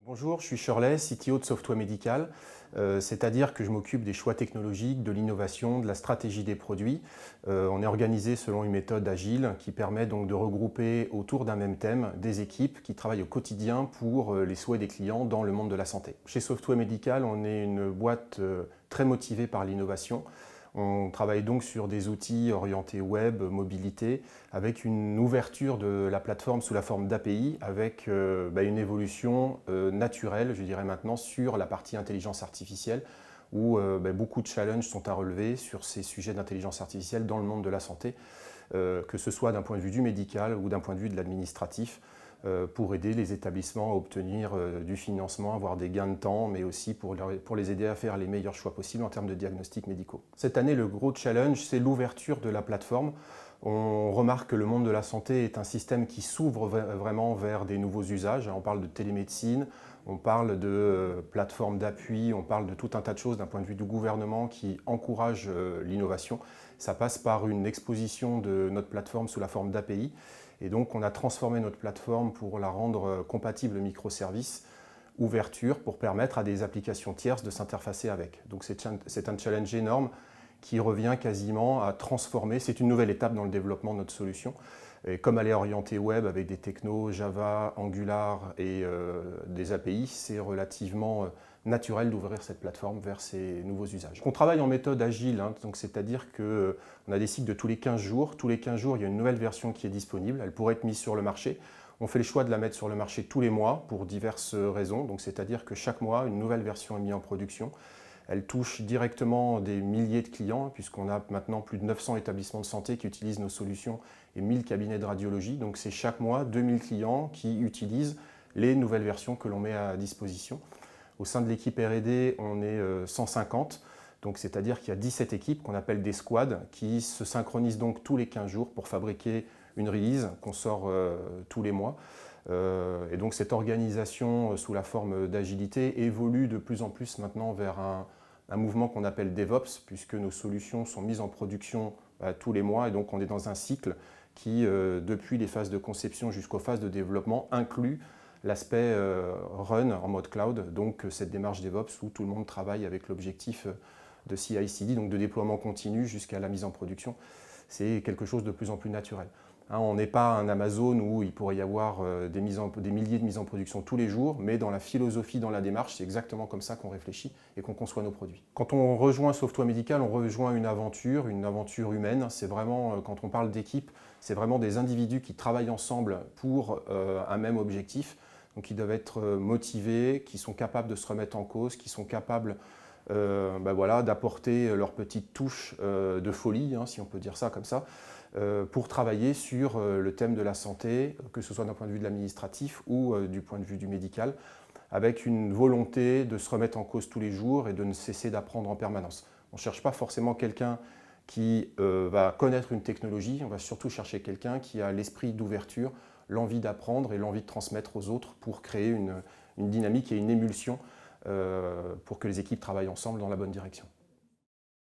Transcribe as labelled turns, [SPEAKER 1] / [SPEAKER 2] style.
[SPEAKER 1] Bonjour, je suis Shirley, CTO de Software Medical, c'est-à-dire que je m'occupe des choix technologiques, de l'innovation, de la stratégie des produits. On est organisé selon une méthode agile qui permet donc de regrouper autour d'un même thème des équipes qui travaillent au quotidien pour les souhaits des clients dans le monde de la santé. Chez Software Medical, on est une boîte très motivée par l'innovation. On travaille donc sur des outils orientés web, mobilité, avec une ouverture de la plateforme sous la forme d'API, avec une évolution naturelle, je dirais maintenant, sur la partie intelligence artificielle, où beaucoup de challenges sont à relever sur ces sujets d'intelligence artificielle dans le monde de la santé, que ce soit d'un point de vue du médical ou d'un point de vue de l'administratif, pour aider les établissements à obtenir du financement, avoir des gains de temps, mais aussi pour les aider à faire les meilleurs choix possibles en termes de diagnostics médicaux. Cette année, le gros challenge, c'est l'ouverture de la plateforme. On remarque que le monde de la santé est un système qui s'ouvre vraiment vers des nouveaux usages. On parle de télémédecine, on parle de plateformes d'appui, on parle de tout un tas de choses d'un point de vue du gouvernement qui encourage l'innovation. Ça passe par une exposition de notre plateforme sous la forme d'API. Et donc, on a transformé notre plateforme pour la rendre compatible microservices, ouverture, pour permettre à des applications tierces de s'interfacer avec. Donc, c'est un challenge énorme qui revient quasiment à transformer. C'est une nouvelle étape dans le développement de notre solution. Et comme elle est orientée web avec des technos Java, Angular et des API, c'est relativement naturel d'ouvrir cette plateforme vers ces nouveaux usages. On travaille en méthode agile, c'est-à-dire qu'on a des cycles de tous les 15 jours. Tous les 15 jours, il y a une nouvelle version qui est disponible. Elle pourrait être mise sur le marché. On fait le choix de la mettre sur le marché tous les mois pour diverses raisons. C'est-à-dire que chaque mois, une nouvelle version est mise en production. Elle touche directement des milliers de clients, puisqu'on a maintenant plus de 900 établissements de santé qui utilisent nos solutions et 1000 cabinets de radiologie. Donc c'est chaque mois 2000 clients qui utilisent les nouvelles versions que l'on met à disposition. Au sein de l'équipe R&D, on est 150, c'est-à-dire qu'il y a 17 équipes qu'on appelle des squads qui se synchronisent donc tous les 15 jours pour fabriquer une release qu'on sort tous les mois. Et donc cette organisation sous la forme d'agilité évolue de plus en plus maintenant vers un mouvement qu'on appelle DevOps, puisque nos solutions sont mises en production tous les mois, et donc on est dans un cycle qui, depuis les phases de conception jusqu'aux phases de développement, inclut l'aspect run en mode cloud, donc cette démarche DevOps où tout le monde travaille avec l'objectif de CI/CD, donc de déploiement continu jusqu'à la mise en production. C'est quelque chose de plus en plus naturel. On n'est pas un Amazon où il pourrait y avoir des milliers de mises en production tous les jours, mais dans la philosophie, dans la démarche, c'est exactement comme ça qu'on réfléchit et qu'on conçoit nos produits. Quand on rejoint Software Medical, on rejoint une aventure humaine. C'est vraiment, quand on parle d'équipe, c'est vraiment des individus qui travaillent ensemble pour un même objectif. Donc ils doivent être motivés, qui sont capables de se remettre en cause, qui sont capables d'apporter leur petite touche de folie, si on peut dire ça comme ça, pour travailler sur le thème de la santé, que ce soit d'un point de vue de l'administratif ou du point de vue du médical, avec une volonté de se remettre en cause tous les jours et de ne cesser d'apprendre en permanence. On ne cherche pas forcément quelqu'un qui va connaître une technologie, on va surtout chercher quelqu'un qui a l'esprit d'ouverture, l'envie d'apprendre et l'envie de transmettre aux autres pour créer une dynamique et une émulsion pour que les équipes travaillent ensemble dans la bonne direction.